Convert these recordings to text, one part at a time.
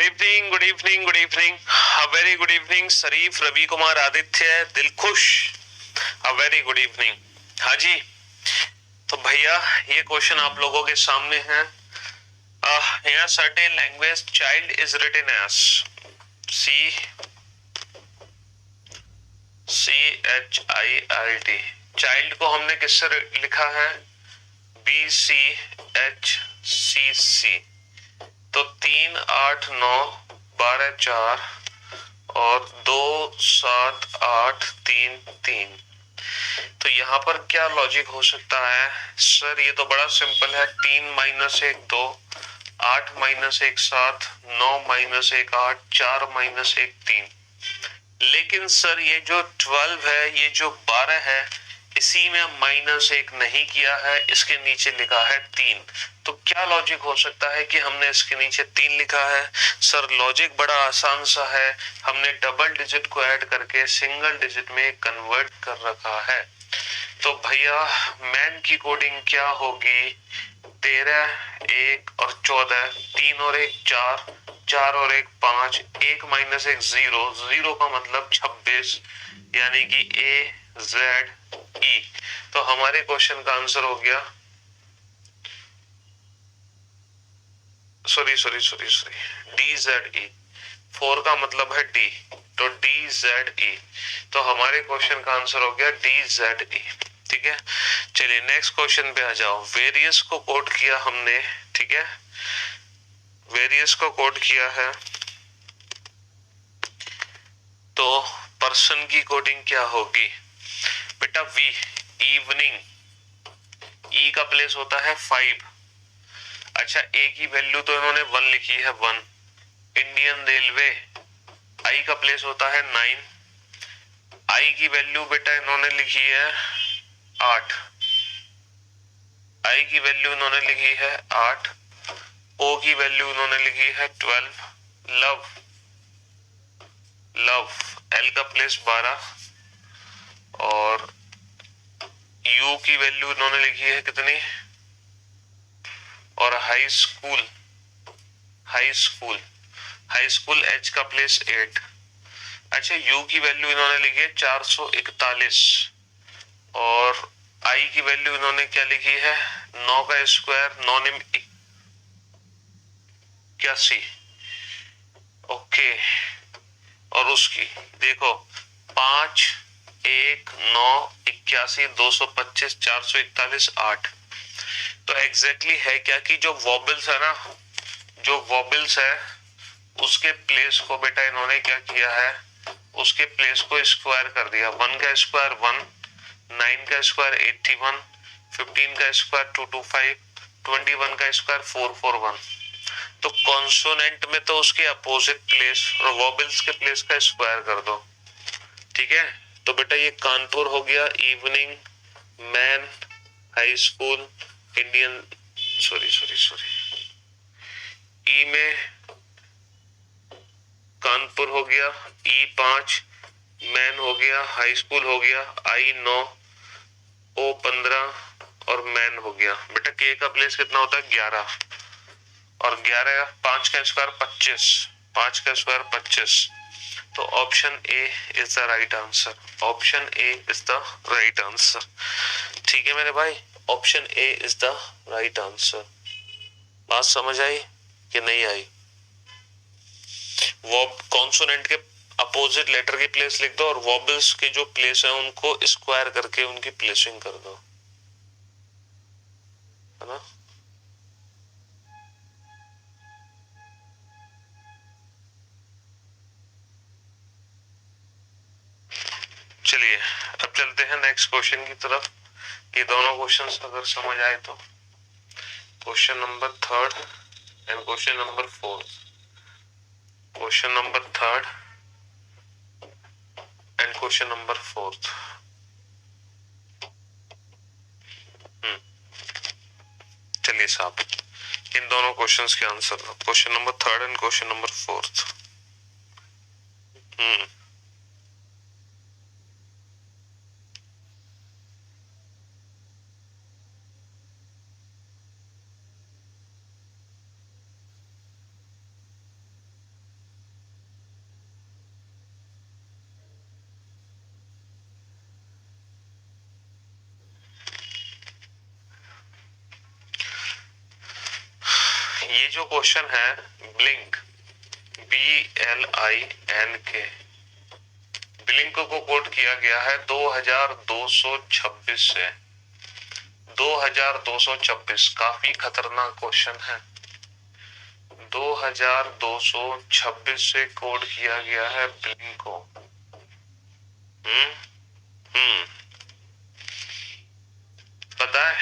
Evening, good evening, good evening, a very good evening Sharif, Ravi Kumar, Aditya, Dilkhush, a very good evening. हाँ जी, तो भैया ये क्वेश्चन आप लोगों के सामने है। In a certain language child is written as CHILD। Child को हमने किससे लिखा है? BCHCC। तो 3 8 9 12 4 और 2 7 8 3 3। तो यहाँ पर क्या लॉजिक हो सकता है सर? ये तो बड़ा सिंपल है। 3 माइनस 1 2, 8 माइनस 1 7, 9 माइनस 1 8, 4 माइनस 1 3। लेकिन सर ये जो 12 है, ये जो 12 है, इसी में माइनस 1 नहीं किया है, इसके नीचे लिखा है 3। तो क्या लॉजिक हो सकता है कि हमने इसके नीचे 3 लिखा है? सर लॉजिक बड़ा आसान सा है, हमने डबल डिजिट को ऐड करके सिंगल डिजिट में कन्वर्ट कर रखा है। तो भैया मैन की कोडिंग क्या होगी? 13 1 और 14, 3 और 1 4, 4 और 1 5, 1 माइनस 1 0, 0 का मतलब 26, यानी कि AZE। तो हमारे क्वेश्चन का आंसर हो गया, सॉरी DZE। 4 का मतलब है D, तो DZE। तो हमारे क्वेश्चन का आंसर हो गया DZE। ठीक है, चलिए नेक्स्ट क्वेश्चन पे आ जाओ। वेरियस को कोड किया हमने, ठीक है, वेरियस को कोड किया है। तो पर्सन की कोडिंग क्या होगी बेटा? वी, इवनिंग, ई का प्लेस होता है 5। अच्छा, ए की वैल्यू तो इन्होंने 1 लिखी है, 1। इंडियन रेलवे, आई का प्लेस होता है 9। आई की वैल्यू बेटा इन्होंने लिखी है 8। आई की वैल्यू इन्होंने लिखी है 8। ओ की वैल्यू इन्होंने लिखी है 12। लव, लव, एल का प्लेस 12। और यू की वैल्यू इन्होंने लिखी है कितनी? और high school, high school, high school H का प्लेस 8। अच्छा, यू की वैल्यू इन्होंने लिखी है 441। और आई की वैल्यू इन्होंने क्या लिखी है? 9 का स्क्वायर 9 निम 81। ओके, और उसकी देखो 5 1 9 81 225 441 8। तो एग्जैक्टली है क्या कि जो वॉबल्स है ना, जो वॉबल्स है उसके प्लेस को बेटा इन्होंने क्या किया है? उसके प्लेस को स्क्वायर कर दिया। 1 का स्क्वायर 1, 9 का स्क्वायर 81, 15 का स्क्वायर 225, 21 का स्क्वायर 441। तो कॉन्सोनेंट में तो उसके अपोजिट प्लेस और वॉबल्स के प्लेस का स्क्वायर कर दो। ठीक है, तो बेटा ये कानपुर हो गया, evening, man, high school, Indian, sorry ई में कानपुर हो गया, E5, मैन हो गया, हाई स्कूल हो गया, I9, O15 और मैन हो गया। बेटा के का प्लेस कितना होता है? 11। और 11 5 का स्क्वायर 25, 5 का स्क्वायर 25। तो option A is the right answer. Option A is the right answer. ठीक है मेरे भाई, option A is the right answer. बात समझ आई कि नहीं आई? वो कॉन्सोनेंट के अपोजिट लेटर की प्लेस लिख दो और वॉबल्स के जो प्लेस है उनको स्क्वायर करके उनकी प्लेसिंग कर दो, है ना? चलिए अब चलते हैं नेक्स्ट क्वेश्चन की तरफ। ये दोनों क्वेश्चंस अगर समझ आए तो question number 3 and question number 4। Question number 3 and question number 4। चलिए साहब, इन दोनों क्वेश्चंस के आंसर दो। Question number 3 and question number 4। ये जो क्वेश्चन है ब्लिंक, BLINK, ब्लिंक को कोट किया गया है 2226 से। 2226 काफी खतरनाक क्वेश्चन है। 2226 से कोड किया गया है ब्लिंक को। हम्म हम्म पता है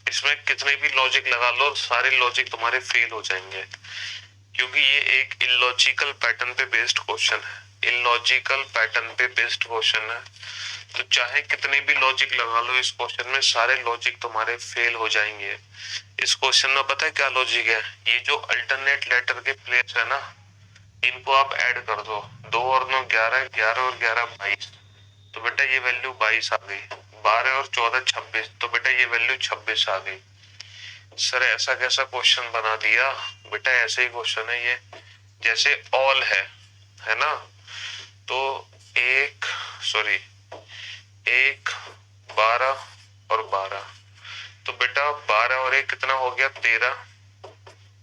इसमें कितने भी लॉजिक लगा लो, सारे लॉजिक तुम्हारे फेल हो जाएंगे, क्योंकि ये एक इलॉजिकल पैटर्न पे बेस्ड क्वेश्चन है। इलॉजिकल पैटर्न पे बेस्ड क्वेश्चन है, तो चाहे कितने भी लॉजिक लगा लो इस क्वेश्चन में, सारे लॉजिक तुम्हारे फेल हो जाएंगे। इस क्वेश्चन में पता है क्या लॉजिक है? ये जो अल्टरनेट लेटर के प्लेस है ना, इनको आप ऐड कर दो। 2 और 9 11, 11 और 11 22, तो बेटा ये वैल्यू 22 आ गई। 12 और 14 26, तो बेटा ये वैल्यू 26 आ गई। सर ऐसा कैसा क्वेश्चन बना दिया? बेटा ऐसे ही क्वेश्चन है ये, जैसे ऑल है ना, तो 1 12 और 12, तो बेटा 12 और 1 कितना हो गया? 13,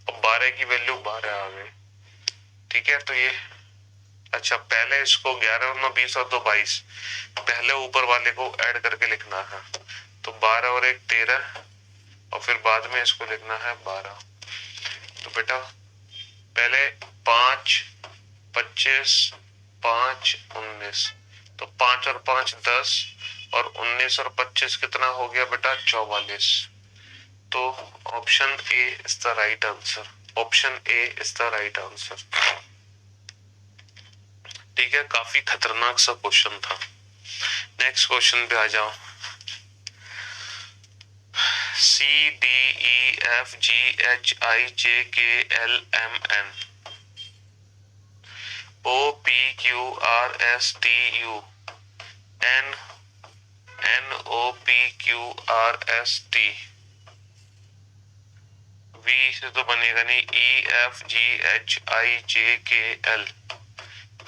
और 12 की वैल्यू 12 आ गई। ठीक है, तो ये अच्छा, पहले इसको 11 और 9 20 और 2 22, पहले ऊपर वाले को ऐड करके लिखना है, तो 12 और 1 13, और फिर बाद में इसको लिखना है 12। तो बेटा पहले 5 25 5 19, तो 5 और 5 10, और 19 और 25 कितना हो गया बेटा? 44। तो option A is the right answer. Option A is the right answer. ठीक है, काफी खतरनाक सा क्वेश्चन था। नेक्स्ट क्वेश्चन पे आ जाओ। CDEFGHIJKLMN OPQRSTU NOPQRST V से तो बनेगा नहीं, EFGHIJKL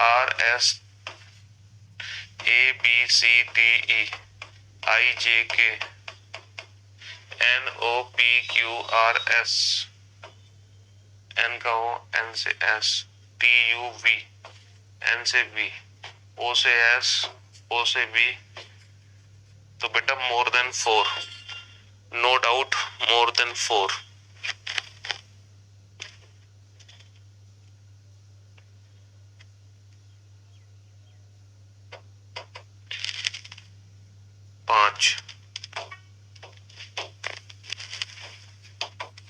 RSABCDE IJK NOPQRS, N का O, N से S, TUV, N से V, O से S, O से B, तो बेटा more than 4, no doubt more than 4। पांच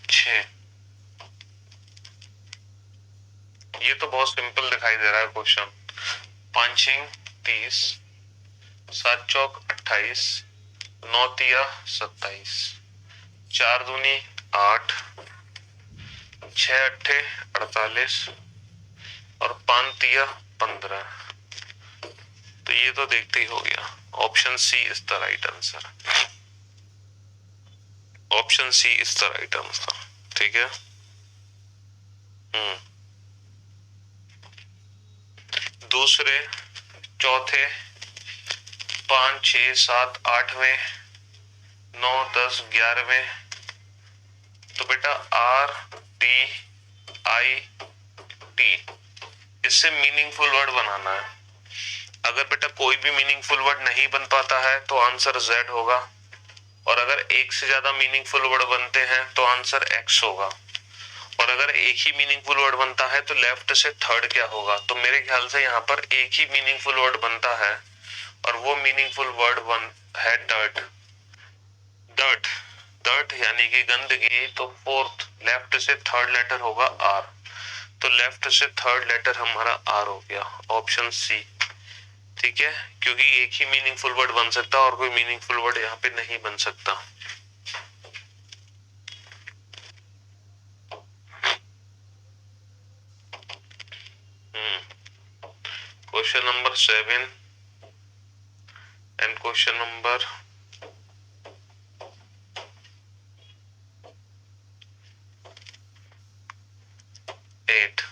6, ये तो बहुत सिंपल दिखाई दे रहा है क्वेश्चन। 5 30, 7 चौक 28, 9 तिया 27, 4 दूनी 8, 6 अट्ठे 48, और 5 तिया 15। तो ये तो देखते ही हो गया, option C is the right answer. Option C is the right answer. ठीक है, दूसरे, चौथे, 5 6 7 8वें, 9 10 11वें, तो बेटा RTIT, इससे मीनिंगफुल वर्ड बनाना है। अगर बेटा कोई भी मीनिंगफुल वर्ड नहीं बन पाता है तो आंसर Z होगा, और अगर एक से ज्यादा मीनिंगफुल वर्ड बनते हैं तो आंसर X होगा, और अगर एक ही मीनिंगफुल वर्ड बनता है तो लेफ्ट से थर्ड क्या होगा? तो मेरे ख्याल से यहाँ पर एक ही मीनिंगफुल वर्ड बनता है, और वो मीनिंगफुल वर्ड है डर्ट। डर्ट, डर्ट यानी कि गंदगी, तो फोर्थ लेफ्ट से थर्ड लेटर होगा R, तो लेफ्ट से थर्ड लेटर हमारा R हो गया, ऑप्शन सी। ठीक है, क्योंकि एक ही मीनिंगफुल वर्ड बन सकता है और कोई मीनिंगफुल वर्ड यहाँ पे नहीं बन सकता। Question number 7 and question number 8।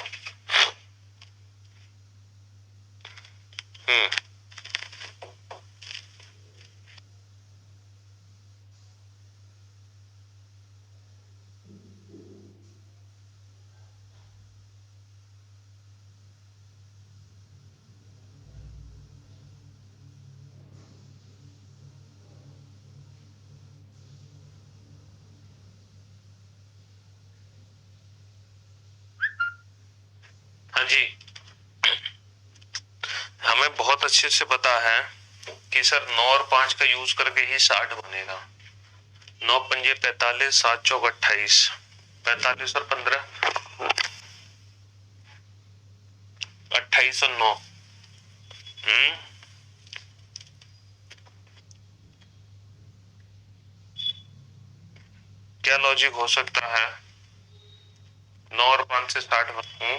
बहुत अच्छे से पता है कि सर 9 और 5 का यूज करके ही 60 बनेगा। 9 पंजे 45, 7 चौक 28, 45 और 15 28 और 9। क्या लॉजिक हो सकता है? 9 और 5 से 60 बनू,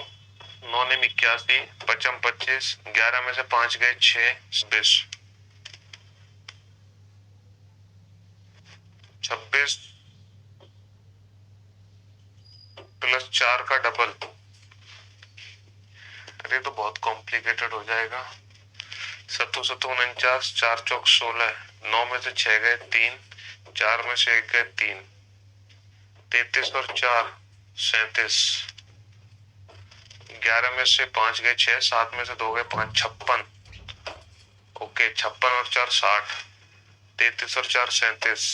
9 ने 81, 55 25, 11 में से 5 गए 6, 26, 26 प्लस 4 का डबल। अरे तो बहुत कॉम्प्लिकेटेड हो जाएगा। 7 7 49, 4 चौक 16, 9 में से 6 गए 3, 4 में से 1 गए 3, 33 और 4 37, 11 में से 5 गए 6, 7 में से 2 गए 5, 56। ओके, 56 और 4 60, 33 और 4 37।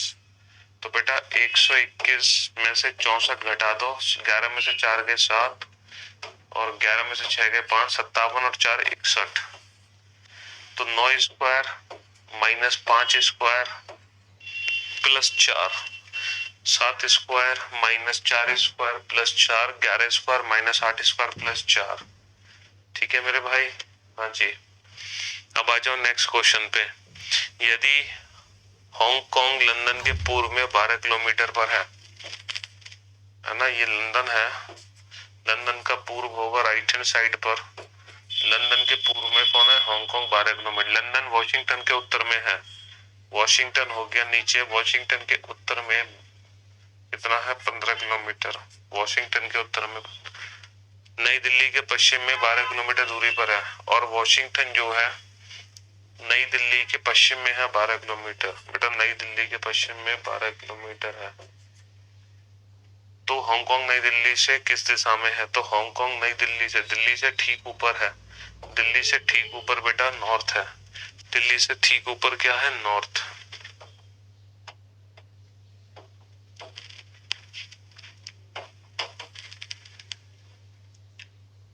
तो बेटा 121 में से 64 घटा दो, 11 में से 4 गए 7 और 11 में से 6 गए 5, 57 और 4 61। तो 9 square minus 5 square plus 4, 7 square minus 4 square plus 4, 11 square minus 8 square plus 4। ठीक है मेरे भाई? हाँ जी। अब आ जाओ नेक्स्ट क्वेश्चन पे। यदि हांगकांग लंदन के पूर्व में 12 किलोमीटर पर है ना, ये लंदन है, लंदन का पूर्व होगा राइट हैंड साइड पर। लंदन के पूर्व में कौन है? Hong Kong 12 kilometre. लंदन वॉशिंगटन के उत्तर में है, वॉशिंगटन हो गया नीचे, वॉशिंगटन के उत्तर में कितना है? 15 किलोमीटर। वॉशिंगटन के उत्तर में, नई दिल्ली के पश्चिम में 12 किलोमीटर दूरी पर है, और वॉशिंगटन जो है नई दिल्ली के पश्चिम में है 12 किलोमीटर। बेटा नई दिल्ली के पश्चिम में 12 किलोमीटर है। तो हांगकांग नई दिल्ली से किस दिशा में है? तो हांगकांग नई दिल्ली से ठीक ऊपर है। दिल्ली से ठीक ऊपर बेटा नॉर्थ है। दिल्ली से ठीक ऊपर क्या है? North.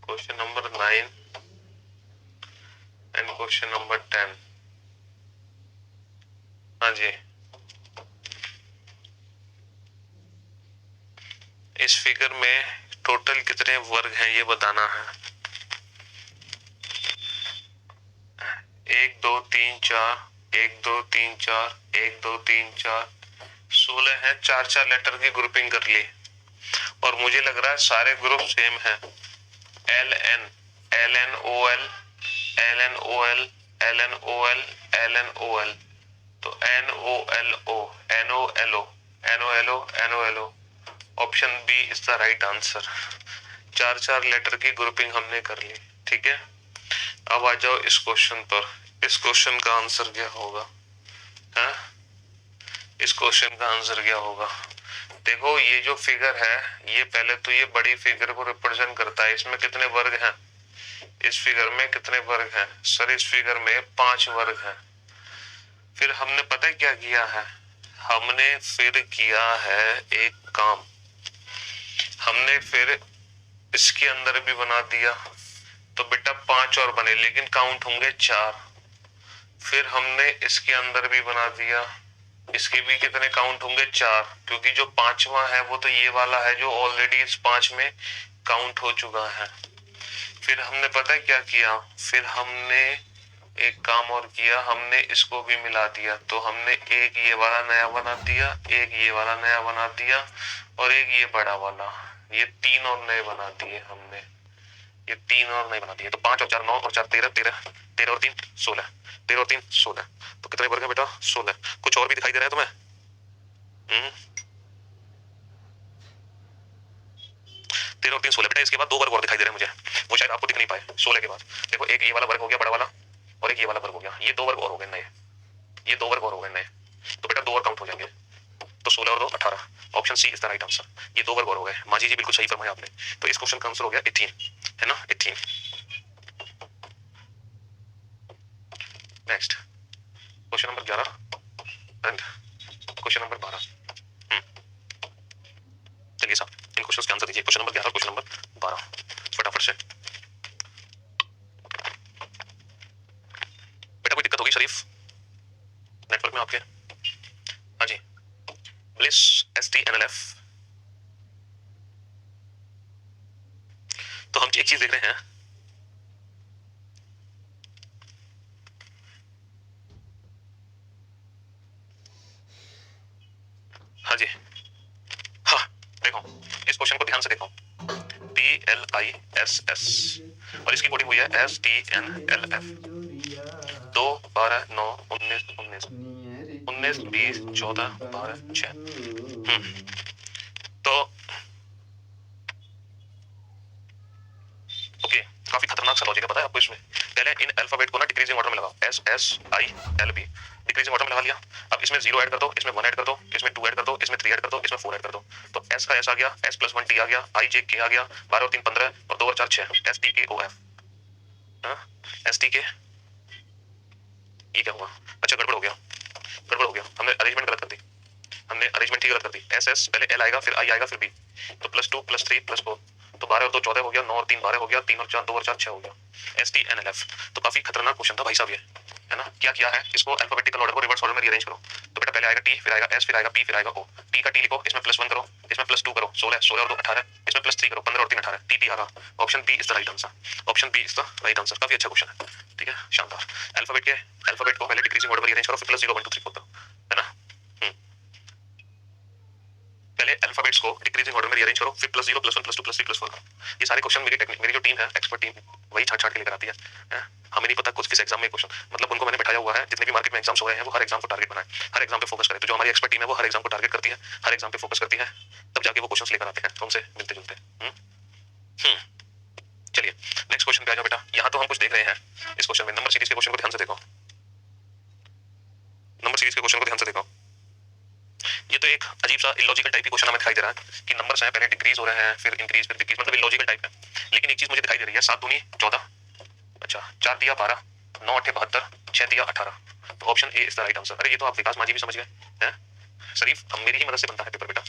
Question number 9 and question number 10। हाँ जी, इस फिगर में टोटल कितने वर्ग हैं ये बताना है। 1 2 3 4, 1 2 3 4, 1 2 3 4, 16 है। 4 4 लेटर की ग्रुपिंग कर ली, और मुझे लग रहा है सारे ग्रुप सेम है। L N, L N O L, L N O L, L N O L, L N O L. तो N O L O, N O L O, N O L O, N O L O. Option B is the right answer. 4 4 letter की grouping हमने कर ली। ठीक है, अब आ जाओ इस question पर। इस क्वेश्चन का आंसर क्या होगा? है इस क्वेश्चन का आंसर क्या होगा? देखो ये जो फिगर है, ये पहले तो ये बड़ी फिगर को रिप्रेजेंट करता है। इसमें कितने वर्ग हैं? इस फिगर में कितने वर्ग हैं? सर इस फिगर में 5 वर्ग हैं। फिर हमने पता है क्या किया है? हमने फिर किया है एक काम, हमने फिर इसके अंदर भी बना दिया। तो बेटा 5 और बने, लेकिन काउंट होंगे 4। फिर हमने इसके अंदर भी बना दिया, इसके भी कितने काउंट होंगे? 4, क्योंकि जो 5वां है वो तो ये वाला है जो ऑलरेडी इस 5 में काउंट हो चुका है। फिर हमने पता है क्या किया? फिर हमने एक काम और किया, हमने इसको भी मिला दिया। तो हमने एक ये वाला नया बना दिया, एक ये वाला नया बना दिया, और एक ये बड़ा वाला। ये 3 और नए बना दिए हमने, ये 3 और नए बना दिए। तो 5 और 4 9 और 4 13, 13 13 और 3 16, 13 और 3 16। तो कितने वर्ग है बेटा? 16। कुछ और भी दिखाई दे रहा है तुम्हें? 13 और 3 16। बेटा इसके बाद 2 वर्ग और दिखाई दे रहे हैं मुझे, वो शायद आपको दिख नहीं पाए। 16 के बाद देखो, एक ये वाला वर्ग हो गया बड़ा वाला, और एक ये वाला वर्ग हो गया। ये 2 वर्ग और हो गए नए, ये 2 वर्ग और हो गए नए। तो बेटा 2 और काउंट हो जाएंगे। तो 16 और 2 18। Option C is the right answer. ये 2 वर्ग और हो गए। माजी जी बिल्कुल सही फरमाया आपने। तो इस क्वेश्चन का आंसर हो गया 18, है ना? 18। Next question number 11 and question number 12। चलिए साहब इन क्वेश्चंस के आंसर दीजिए। क्वेश्चन नंबर 11 और क्वेश्चन नंबर 12 फटाफट से। STNLF। तो हम एक चीज देख रहे हैं, हाँ जी, हाँ देखो इस क्वेश्चन को ध्यान से देखो, PLISS और इसकी कोडिंग हुई है STNLF। 2 12 9 19 19 19 20 14 12 6। तो ओके, काफी खतरनाक सा लॉजिक है, पता है आपको इसमें। पहले इन अल्फाबेट को ना डिक्रीजिंग ऑर्डर में लगाओ, SSILB डिक्रीजिंग ऑर्डर में लगा लिया। अब इसमें 0 ऐड कर दो, इसमें 1 ऐड कर दो, इसमें 2 ऐड कर दो, इसमें 3 ऐड कर दो, इसमें 4 ऐड कर दो। तो S का S आ गया, S + 1 T आ गया, I J K आ गया, 12 और 3 15 और 2 और 4 6, STKOF। STK ये क्या हुआ? अच्छा गड़बड़ हो गया, गड़बड़ हो गया, हमने अरेंजमेंट गलत कर दी, हमने अरेंजमेंट ही गलत कर दी। SS पहले L आएगा, फिर I आएगा, फिर B, तो +2 +3 +4, तो 12 और 2 14 हो गया, 9 और 3 12 हो गया, 3 और 4 2 और 4 6 हो गया। STNLF तो काफी खतरनाक क्वेश्चन था भाई साहब ये, है ना। क्या किया है, इसको अल्फाबेटिकल ऑर्डर को रिवर्स ऑर्डर में रीअरेंज करो। तो बेटा पहले आएगा T, फिर आएगा S, फिर आएगा P, फिर आएगा O। T का T लिखो, इसमें +1 करो, इसमें +2 करो, 16 16 और 2 18, इसमें +3 करो, 15 और 3 18, TT आगा। Option B is the right answer, option B is the right answer. काफी अच्छा क्वेश्चन है, ठीक है, शानदार। अल्फाबेट को पहले डिक्रीजिंग ऑर्डर में रीअरेंज करो, फिर +0 1 2 3 4 करो, है ना। पहले अल्फाबेट्स को डिक्रीजिंग ऑर्डर में रीअरेंज करो, फिर +0 +1 +2 +3 +4 करो। ये सारे क्वेश्चन मेरी जो टीम है, एक्सपर्ट टीम, वही छाट छाट के लेकर आती है। हमें नहीं पता कुछ किस एग्जाम में क्वेश्चन, मतलब उनको मैंने बैठाया हुआ है, जितने भी मार्केट में एग्जाम्स हो रहे हैं वो हर एग्जाम को टारगेट बनाए, हर एग्जाम पे फोकस करे। तो जो हमारी एक्सपर्ट टीम है वो हर एग्जाम को टारगेट करती है, हर एग्जाम पे फोकस करती है, तब जाके वो क्वेश्चन लेकर आते हैं हमसे मिलते जुलते। चलिए नेक्स्ट क्वेश्चन पे आ जाओ बेटा। यहाँ तो हम कुछ देख रहे हैं इस क्वेश्चन में, नंबर सीरीज के क्वेश्चन को ध्यान से देखो, नंबर सीरीज के क्वेश्चन को ध्यान से देखो। ये तो एक अजीब सा इलॉजिकल टाइप की क्वेश्चन हमें दिखाई दे रहा है कि नंबर्स हैं, पहले डिक्रीज हो रहे हैं, फिर इंक्रीज, फिर डिक्रीज, मतलब इलॉजिकल टाइप है। लेकिन एक चीज मुझे दिखाई दे रही है, 7 दूनी 14, अच्छा 4 दिया 12, 9 8 72, 6 दिया 18, तो option A is the right answer. अरे ये तो आप विकास माझी भी समझ गए हैं शरीफ, हम मेरी ही मदद से बनता है पेपर बेटा,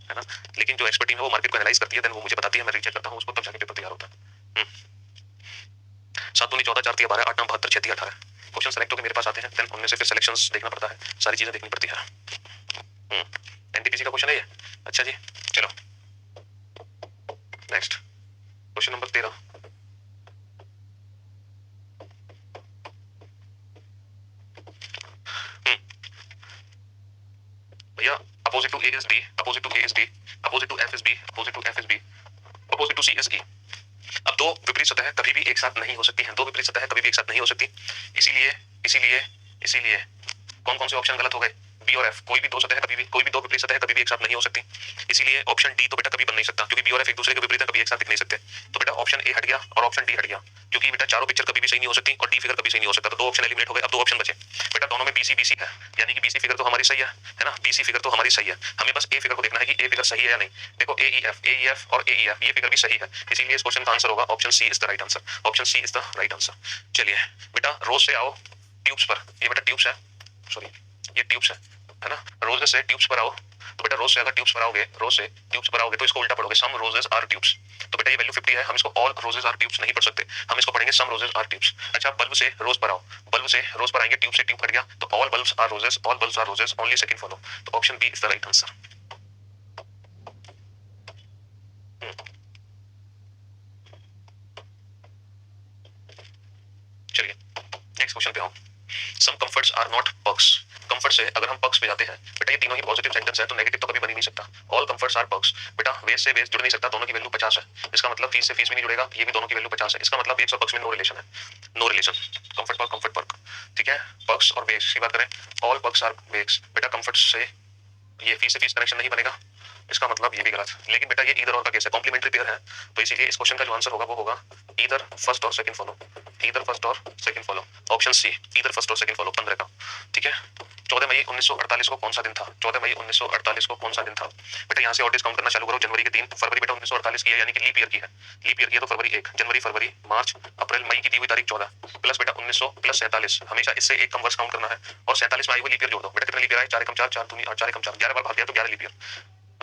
है ना। लेकिन जो एक्सपर्ट टीम है वो मार्केट को एनालाइज करती है, देन वो मुझे बताती है, मैं रीचेक करता हूँ उसको, तब जाके पेपर तैयार होता है। 7 दूनी 14, 4 दिया 12, 8 9 72, 6 दिया 18। क्वेश्चन सेलेक्ट होकर मेरे पास आते हैं, देन उनमें से फिर सिलेक्शंस देखना पड़ता है, सारी चीजें देखनी पड़ती है। एनटीपीसी का क्वेश्चन है ये, अच्छा जी चलो नेक्स्ट क्वेश्चन नंबर 13। भैया opposite to A is D, opposite to A is D, opposite to F is B, opposite to F is B, opposite to C is E. अब दो विपरीत सतह कभी भी एक साथ नहीं हो सकती हैं, दो विपरीत सतह कभी भी एक साथ नहीं हो सकती, इसीलिए इसीलिए इसीलिए कौन कौन से ऑप्शन गलत हो गए, बी और एफ। कोई भी दो सतह कभी भी, कोई भी दो विपरीत सतह कभी भी एक साथ नहीं हो सकती, इसीलिए ऑप्शन डी तो बेटा कभी बन नहीं सकता, क्योंकि बी और एफ एक दूसरे के विपरीत कभी एक साथ दिख नहीं सकते। तो बेटा ऑप्शन ए हट गया और ऑप्शन डी हट गया, क्योंकि बेटा चारों पिक्चर कभी भी सही नहीं हो सकती और डी फिगर कभी सही नहीं हो सकता, तो दो ऑप्शन एलिमिनेट हो गए। अब दो ऑप्शन बचे बेटा, दोनों में बीसी बीसी है, यानी कि बीसी फिगर तो हमारी सही है ना, बीसी फिगर तो हमारी सही है, हमें बस ए फिगर को देखना है कि ए फिगर सही है या नहीं। देखो ए ई एफ और ए ई एफ ये फिगर भी सही है, इसीलिए इस क्वेश्चन का आंसर होगा option C is the right answer, option C is the right answer. चलिए बेटा रोज से आओ ट्यूब्स पर, ये बेटा ट्यूब्स है, सॉरी ये ट्यूब्स है ना, रोज से ट्यूब्स पर आओ। तो बेटा रोज से अगर ट्यूब्स पर आओगे, रोज से ट्यूब्स पर आओगे तो इसको उल्टा पढ़ोगे, सम रोजेस आर ट्यूब्स। तो बेटा ये वैल्यू 50 है, हम इसको ऑल रोजेस आर ट्यूब्स नहीं पढ़ सकते, हम इसको पढ़ेंगे सम रोजेस आर ट्यूब्स। अच्छा बल्ब से रोज पर आओ, बल्ब से रोज पर आएंगे, ट्यूब से ट्यूब हट गया, तो all bulbs are roses, all bulbs are roses, only second follow, तो option B is the right answer. चलिए नेक्स्ट क्वेश्चन पे आओ। Some comforts are not perks, comfort से अगर हम पर्क्स पे जाते हैं बेटा, ये तीनों ही पॉजिटिव सेंटेंस है, तो नेगेटिव तो कभी बन ही नहीं सकता। ऑल कंफर्ट्स आर पर्क्स, बेटा वेज से वेज जुड़ नहीं सकता, दोनों की वैल्यू 50 है, इसका मतलब फीस से फीस भी नहीं जुड़ेगा, ये भी दोनों की वैल्यू 50 है, इसका मतलब वेज और पर्क्स में नो रिलेशन है, no relation. Comfort perk, comfort perk, ठीक है। पर्क्स और वेज की बात करें, ऑल पर्क्स आर वेज, बेटा कंफर्ट से ये फीस से फीस कनेक्शन नहीं बनेगा, इसका मतलब ये भी गलत। लेकिन बेटा ये इधर और का केस है, कॉम्प्लीमेंट्री पेयर है, तो इसीलिए इस क्वेश्चन का जो आंसर होगा वो होगा इधर फर्स्ट और सेकंड फॉलो, इधर फर्स्ट और सेकंड फॉलो, ऑप्शन सी इधर फर्स्ट और सेकंड फॉलो 15 का, ठीक है। 14 मई 1948 को कौन सा दिन था, 14 मई 1948 को कौन सा दिन था बेटा, यहाँ से और डिस्काउंट करना चालू करो, जनवरी के 3, फरवरी बेटा 1948 की है, यानी कि लीप ईयर की है, लीप ईयर की है तो फरवरी 1, जनवरी फरवरी मार्च अप्रैल मई की दी हुई तारीख 14 प्लस बेटा 1900 प्लस 47, हमेशा इससे एक कम वर्ष काउंट करना है, और 47 में आई हुई लीप ईयर जोड़ दो बेटा, कितने लीप ईयर आए, 4 कम 4, 4 दूनी 8, 4 कम 4, 11 बार भाग गया तो 11 लीप ईयर।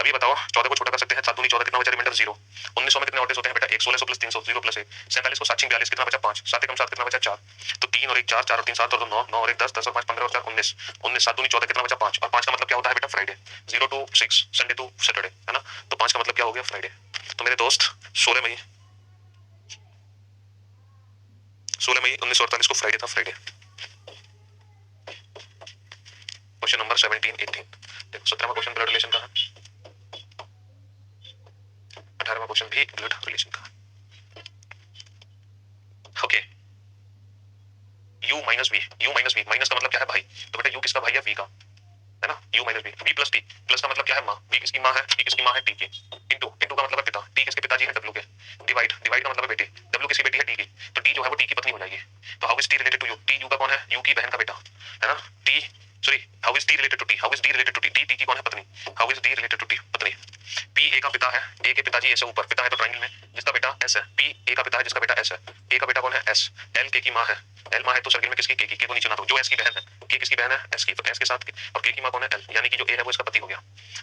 अब ये बताओ 14 को छोटा कर सकते हैं, 7 दूनी 14 कितना बचा, रिमाइंडर 0। 1900 में कितने ऑड डेज होते हैं बेटा, 1 1600 प्लस 300 0 प्लस 1, 47 को 7 6 42 कितना बचा 5, 7 एकम 7 कितना बचा 4, तो 3 और 1 4, 4 और 3 7 और 2 9, 9 और 1 10, 10 और 5 15 और 4 19, 19 7 दूनी 14 कितना बचा 5, और 5 का मतलब क्या होता है बेटा Friday, 0 to 6 Sunday to Saturday, है ना। तो 5 का मतलब क्या हो गया फ्राइडे। तो मेरे दोस्त 16 मई 1948 को फ्राइडे था, फ्राइडे। क्वेश्चन नंबर 17 18 देखो, 17वां क्वेश्चन ब्लड रिलेशन का है, 18वां क्वेश्चन भी ब्लड रिलेशन का है। Okay, u minus v, u minus v, minus का मतलब क्या है भाई, तो बेटा u किसका भाई है, v का, है ना, u minus v, v plus t, plus का मतलब क्या है माँ, v किसकी माँ है, t किसकी माँ है, t की, इनटू, इनटू का मतलब है पिता, t किसके पिताजी है, w के, डिवाइड, डिवाइड का मतलब है बेटे, w किसकी बेटी है, t की, तो t जो है वो t की पत्नी हो जाएगी। तो how is t related to u, t u का कौन है, u की बहन का बेटा, है ना, t sorry how is t related to t, how is d related to t, t की कौन है पत्नी, how is d related to t पत्नी। p a का पिता है, a के पिताजी a से ऊपर, पिता है तो ट्रायंगल में जिसका बेटा s है, p a का पिता है जिसका बेटा s है, a का बेटा कौन है s, l k की माँ है, l माँ है तो सर्किल में किसकी, k की, k को नीचे ना दो, जो s की बहन है, k किसकी बहन है, s की, तो s के साथ और k की माँ कौन है, l, यानी कि जो a है वो इसका पति हो गया।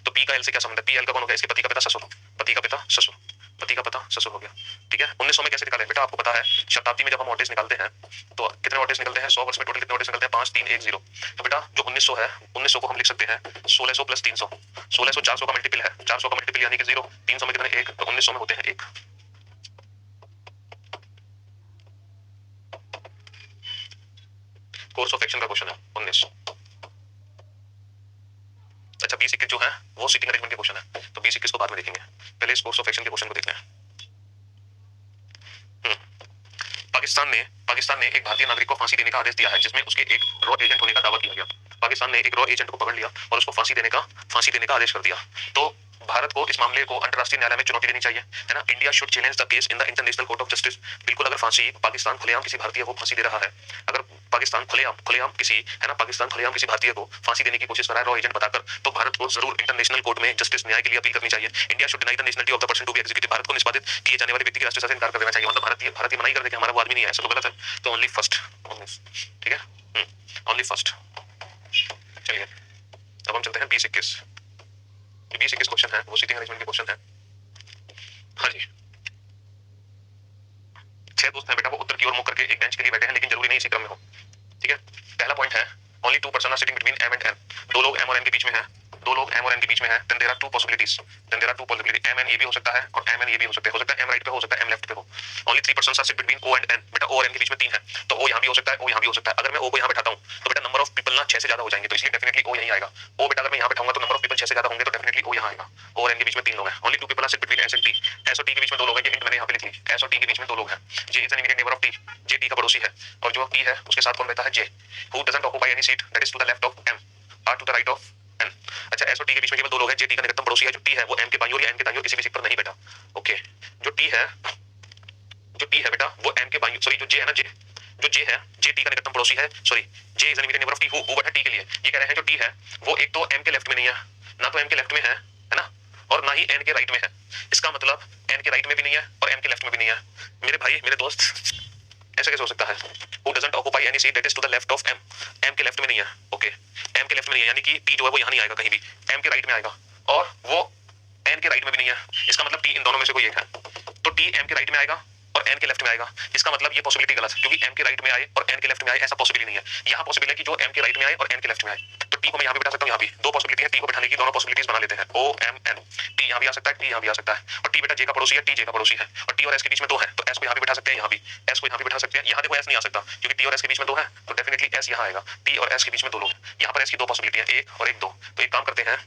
तो p का l से क्या संबंध है, p l का कौन हो गया, इसके पति का पिता ससुर, पति का पिता ससुर, पति का पता ससुर हो गया। ठीक है, 1900 में कैसे निकाले बेटा, आपको पता है शताब्दी में जब हम ऑर्डेज निकालते हैं तो कितने ऑर्डेज निकलते हैं, 100 वर्ष में टोटल कितने ऑर्डेज निकलते हैं, 5 3 1 0। तो बेटा जो 1900 है, 1900 को हम लिख सकते हैं 1600 प्लस 300, 1600 400 का मल्टीपल है, 400 का मल्टीपल यानी कि 0, 300 में कितने 1, तो 1900 में होते हैं 1। कोर्स ऑफ एक्शन का क्वेश्चन है 19। अच्छा 20 21 जो है वो सीटिंग अरेंजमेंट के क्वेश्चन है, तो 20 21 को बाद में देखेंगे, पहले इस कोर्स ऑफ एक्शन के क्वेश्चन को देखते हैं। पाकिस्तान ने एक भारतीय नागरिक को फांसी देने का आदेश दिया है जिसमें उसके एक रॉ एजेंट होने का दावा किया गया। पाकिस्तान ने एक रॉ एजेंट को पकड़ लिया और उसको फांसी देने का आदेश कर दिया। तो भारत को इस मामले को अंतर्राष्ट्रीय न्यायालय में चुनौती देनी चाहिए, है ना। India should challenge the case in the international court of justice. बिल्कुल, अगर फांसी पाकिस्तान खुलेआम किसी भारतीय को फांसी दे रहा है, अगर पाकिस्तान खुलेआम किसी, है ना, पाकिस्तान खुलेआम किसी भारतीय को फांसी देने की कोशिश कर रहा है रॉ एजेंट बताकर, तो भारत को जरूर इंटरनेशनल कोर्ट में जस्टिस न्याय के लिए अपील करनी चाहिए। India should deny the nationality of the person to be executed. भारत को निष्पादित किए जाने वाले व्यक्ति की राष्ट्रीयता से इनकार कर देना चाहिए, मतलब भारतीय मनाही कर दे कि हमारा वो आदमी नहीं है, ऐसा तो गलत है। तो ओनली फर्स्ट, ठीक है, ओनली फर्स्ट। चलिए अब हम चलते हैं 20 21 क्वेश्चन है वो सीटिंग अरेंजमेंट के क्वेश्चन है। हाँ जी, 6 दोस्त हैं बेटा, वो उत्तर की ओर मुख करके एक बेंच के लिए बैठे हैं, लेकिन जरूरी नहीं इसी क्रम में हो। ठीक है, पहला पॉइंट है only 2 person are sitting between m and n। दो लोग m और n के बीच में हैं, दो लोग m और n के बीच में हैं। Then there are two possibilities, m n ये भी हो सकता है और m n ये भी हो सकता है m राइट पे हो सकता है m लेफ्ट पे हो। Only 3 person are sit between o and n। बेटा o और n के बीच में 3 है, तो o यहाँ भी हो सकता है, o यहाँ भी हो सकता है। अगर मैं o को यहाँ बैठाता हूँ तो बेटा नंबर ऑफ पीपल ना 6 से ज्यादा हो जाएंगे, तो इसलिए डेफिनेटली o यहीं आएगा। o बेटा अगर मैं यहाँ बैठाऊंगा तो नंबर ऑफ पीपल 6 से ज्यादा होंगे, तो डेफिनेटली o यहाँ आएगा। o और n के बीच में 3 लोग हैं। Only 2 people are sit between s and t। s और t के बीच में 2 लोग हैं, ये हिंट मैंने यहाँ पे लिख ली, s और t के बीच में 2 लोग हैं। j is an immediate neighbour of t, j t का पड़ोसी है, और जो t है उसके साथ कौन बैठा है, j, who doesn't occupy any seat that is to the left of m or to the right of n। अच्छा s और t के बीच में केवल 2 लोग हैं, j t का निकटतम पड़ोसी है, जो t है वो m के बाईं ओर या n के दाईं ओर किसी भी सीट पर नहीं बैठा। ओके, जो t है बेटा वो m के बाईं, सॉरी जो j है ना, जो j है, j t का निकटतम पड़ोसी है, sorry j is an immediate neighbour of t, who बैठा t के लिए। ये कह रहे हैं जो t है वो एक तो m के लेफ्ट में नहीं है, ना तो m के लेफ्ट में है ना, और ना ही n के राइट में है। इसका मतलब n के राइट में भी नहीं है और m के लेफ्ट में भी नहीं है। मेरे भाई मेरे दोस्त, ऐसा कैसे हो सकता है, who doesn't occupy any seat that is to the left of m, m के लेफ्ट में नहीं है। ओके, m के लेफ्ट में नहीं है, यानी कि t जो है वो यहाँ नहीं आएगा कहीं भी, m के राइट में आएगा, और वो n के राइट में भी नहीं है। इसका मतलब t इन दोनों में से कोई एक है, तो t m के राइट में आएगा और n के लेफ्ट में आएगा। इसका मतलब ये पॉसिबिलिटी गलत है, क्योंकि m के राइट में आए और n के लेफ्ट में आए ऐसा पॉसिबल नहीं है। यहाँ पॉसिबल है कि जो m के राइट में आए और n के लेफ्ट में आए। तो t को मैं यहाँ भी बैठा सकता हूँ, यहाँ भी 2 पॉसिबिलिटी है t को बैठाने की, दोनों पॉसिबिलिटीज बना लेते हैं, o m n। t यहाँ भी आ सकता है, t यहाँ भी आ सकता है, और t बेटा j का पड़ोसी है, t j का पड़ोसी है, और t और s के बीच में 2 है, तो s को यहाँ भी बैठा सकते हैं, यहाँ भी s को यहाँ भी बैठा सकते हैं। यहाँ देखो s नहीं आ सकता, क्योंकि t और s के बीच में 2 है, तो डेफिनेटली s यहाँ आएगा। t और s के बीच में 2 लोग, यहाँ पर s की 2 पॉसिबिलिटी है, 1 और 1 2। तो एक काम करते हैं,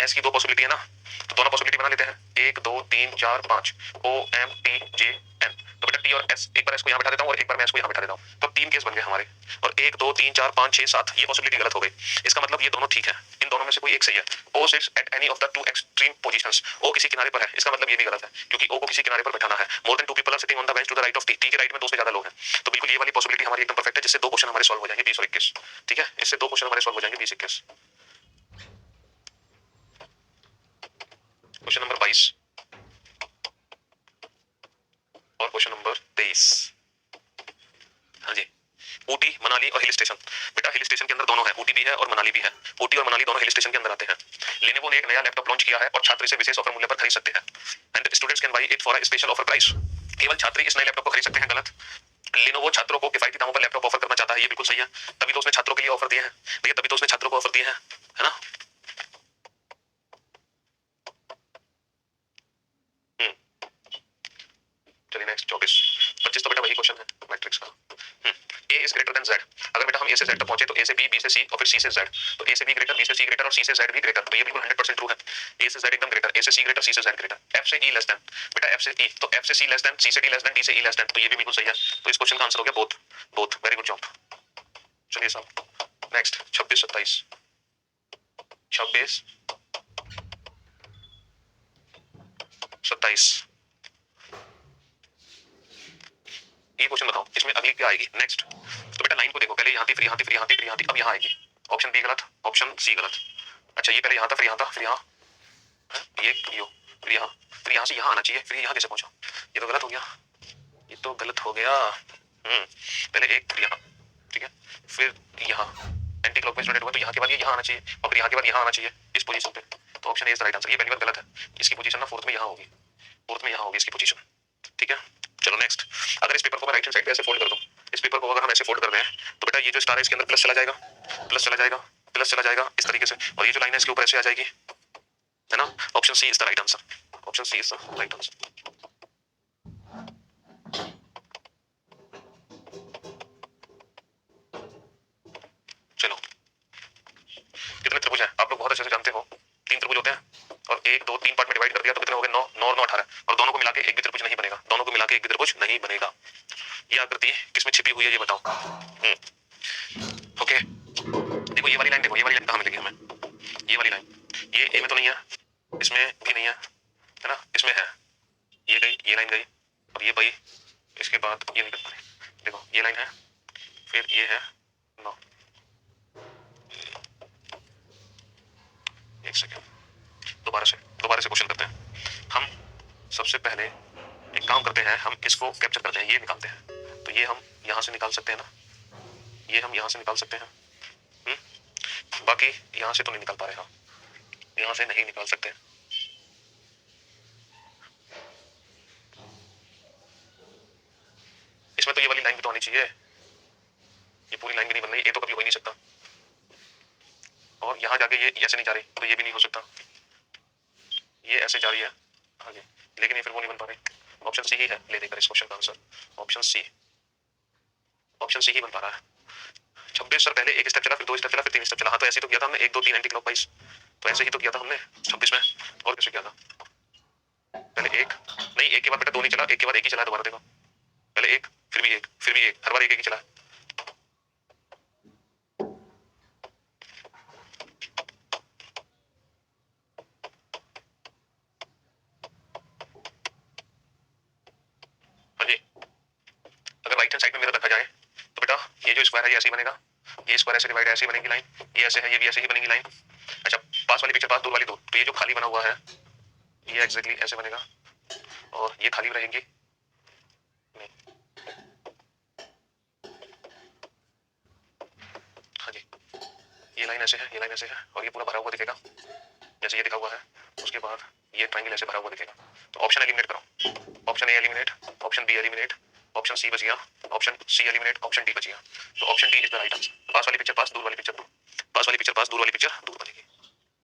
s की 2 पॉसिबिलिटी है ना, तो दोनों पॉसिबिलिटी बना लेते हैं, 1 2 3 4 5, o m t j n। तो बेटा t और s, एक बार s को यहाँ बैठा देता हूँ और एक बार मैं s को यहाँ बैठा देता हूँ, तो 3 केस बन गए हमारे, और 1 2 3 4 5 6 7 ये पॉसिबिलिटी गलत हो गई। इसका मतलब ये दोनों ठीक है, इन दोनों में से कोई एक सही है। o seats at any of the 2 extreme positions, o किसी किनारे पर है, इसका मतलब ये भी गलत है, क्योंकि o को किसी किनारे पर बैठाना है। More than 2 people are sitting on the bench to the right of t, t के राइट में 2 से ज्यादा लोग हैं, तो बिल्कुल ये वाली पॉसिबिलिटी हमारी एकदम परफेक्ट है, जिससे 2 क्वेश्चन हमारे सॉल्व हो जाएंगे 20 और 21। ठीक है, इससे 2 क्वेश्चन हमारे सॉल्व हो जाएंगे 20 21। क्वेश्चन नंबर 22 और क्वेश्चन नंबर 23। हाँ जी, ऊटी मनाली और हिल स्टेशन। बेटा हिल स्टेशन के अंदर दोनों है, ऊटी भी है और मनाली भी है। ऊटी और मनाली दोनों हिल स्टेशन के अंदर आते हैं। लेनोवो ने एक नया लैपटॉप लॉन्च किया है और छात्र इसे विशेष ऑफर मूल्य पर खरीद सकते हैं and students can buy it for a special offer price. केवल छात्र इस नए लैपटॉप को खरीद सकते हैं, गलत। लेनोवो छात्रों को किफायती दामों पर लैपटॉप ऑफर करना चाहता है, ये बिल्कुल सही है, तभी तो उसने छात्रों के लिए ऑफर दिए हैं भैया, तभी तो उसने छात्रों को ऑफर दिए हैं, है ना। चलिए नेक्स्ट 24 25 तो बेटा वही क्वेश्चन है मैट्रिक्स का। ए इज ग्रेटर देन जेड। अगर बेटा हम ए से जेड तक पहुंचे तो ए से बी से सी और फिर सी से जेड, तो ए से बी ग्रेटर, बी से सी ग्रेटर और सी से जेड भी ग्रेटर, तो ये बिल्कुल 100% ट्रू है। ए से जेड एकदम ग्रेटर, ए से सी ग्रेटर, सी से जेड ग्रेटर। एफ से ई लेस देन, बेटा एफ से ई, तो एफ से सी लेस देन, सी से डी लेस देन, डी से ई लेस देन, तो ये भी बिल्कुल सही है। तो इस क्वेश्चन का आंसर हो गया both, both, very good job. चलिए साहब नेक्स्ट 26 27 26 27 ये क्वेश्चन बताओ, इसमें अगली क्या आएगी नेक्स्ट। तो बेटा लाइन को देखो, पहले यहाँ थी, फिर यहाँ थी, फिर यहाँ थी, फिर यहाँ थी, अब यहाँ आएगी। ऑप्शन बी गलत, ऑप्शन सी गलत। अच्छा ये पहले यहाँ था, फिर यहाँ था, फिर यहाँ, ये यो, फिर यहाँ से यहाँ आना चाहिए, फिर यहाँ कैसे पहुंचा, ये तो गलत हो गया, ये तो गलत हो गया। पहले एक, फिर यहाँ, ठीक है, फिर यहाँ एंटी क्लॉकवाइज रोटेट हुआ, तो यहाँ के बाद ये यहाँ आना चाहिए और फिर यहाँ के बाद यहाँ आना चाहिए इस पोजीशन पे, तो option A is the right answer. ये पहली बार गलत है, इसकी पोजीशन ना फोर्थ में यहाँ होगी, फोर्थ में यहाँ होगी इसकी पोजीशन, ठीक है। चलो नेक्स्ट, अगर इस पेपर को मैं राइट हैंड साइड पे ऐसे फोल्ड कर दूं, इस पेपर को अगर हम ऐसे फोल्ड कर दें तो बेटा ये जो स्टार है इसके अंदर प्लस चला जाएगा, प्लस चला जाएगा, प्लस चला जाएगा इस तरीके से, और ये जो लाइन है इसके ऊपर ऐसे आ जाएगी, है ना। Option C is the right answer, option C is the right answer. चलो कितने त्रिभुज हैं आप लोग बहुत अच्छे से जानते हो, 3 त्रिभुज होते हैं और 1 2 3 पार्ट में डिवाइड कर दिया तो कितने हो गए 9, 9 और 9 18, और दोनों को मिला के एक भी त्रिभुज नहीं बनेगा, दोनों को मिला के एक भी त्रिभुज नहीं बनेगा। ये आकृति किसमें छिपी हुई है ये बताओ। ओके देखो ये वाली लाइन, देखो ये वाली लाइन कहाँ मिलेगी हमें, ये वाली लाइन, ये ए में तो नहीं है, इसमें भी नहीं है, है ना, इसमें है, ये गई, ये लाइन गई और ये गई, इसके बाद ये निकल पा रही, देखो ये लाइन है, फिर ये है 9। एक सेकेंड, दोबारा से क्वेश्चन करते हैं हम। सबसे पहले एक काम करते हैं, हम इसको कैप्चर करते हैं, ये निकालते हैं, तो ये हम यहाँ से निकाल सकते हैं ना, ये हम यहाँ से निकाल सकते हैं, बाकी यहाँ से तो नहीं निकाल पा रहे हम, यहाँ से नहीं निकाल सकते। इसमें तो ये वाली लाइन भी तो आनी चाहिए, ये पूरी लाइन भी नहीं बन रही, ये तो कभी हो ही नहीं सकता, और यहाँ जाके ये ऐसे नहीं जा रही तो ये भी नहीं हो सकता, ये ऐसे जा रही है आगे, लेकिन ये फिर वो नहीं बन पा रही। ऑप्शन सी ही है ले देकर इस क्वेश्चन का answer, option C, option C ही बन पा रहा है। 26 सर पहले एक स्टेप चला, फिर 2 स्टेप चला, फिर 3 स्टेप चला, हाँ तो ऐसे तो किया था हमने 1 2 3 एंटी क्लॉकवाइज, तो ऐसे ही तो किया था हमने 26 में, और कैसे किया था, पहले एक नहीं, एक के बाद बेटा 2 नहीं चला, एक के बाद एक ही चला, दोबारा देखो, पहले एक, फिर भी एक, फिर भी एक, हर बार एक ही चला। हाँ जी, अगर राइट हैंड साइड में मिरर रखा जाए तो बेटा ये जो स्क्वायर है ये ऐसे ही बनेगा, ये स्क्वायर ऐसे डिवाइड ऐसे बनेगी लाइन, ये ऐसे है, ये भी ऐसे ही बनेगी लाइन। अच्छा पास वाली पिक्चर पास, दूर वाली दूर, तो ये जो खाली बना हुआ है ये एग्जैक्टली ऐसे बनेगा, और ये खाली रहेंगी नहीं। हाँ जी ये लाइन ऐसे है, ये लाइन ऐसे है, और ये पूरा भरा हुआ दिखेगा जैसे ये दिखा हुआ है, उसके बाद ये ट्रायंगल ऐसे भरा हुआ दिखेगा। तो ऑप्शन एलिमिनेट करो, option A eliminate, option B eliminate, option C बच गया, option C eliminate, option D बच गया, तो option D is the right answer. पास वाली पिक्चर पास, दूर वाली पिक्चर दूर, पास वाली पिक्चर पास, दूर वाली पिक्चर दूर बनेगी।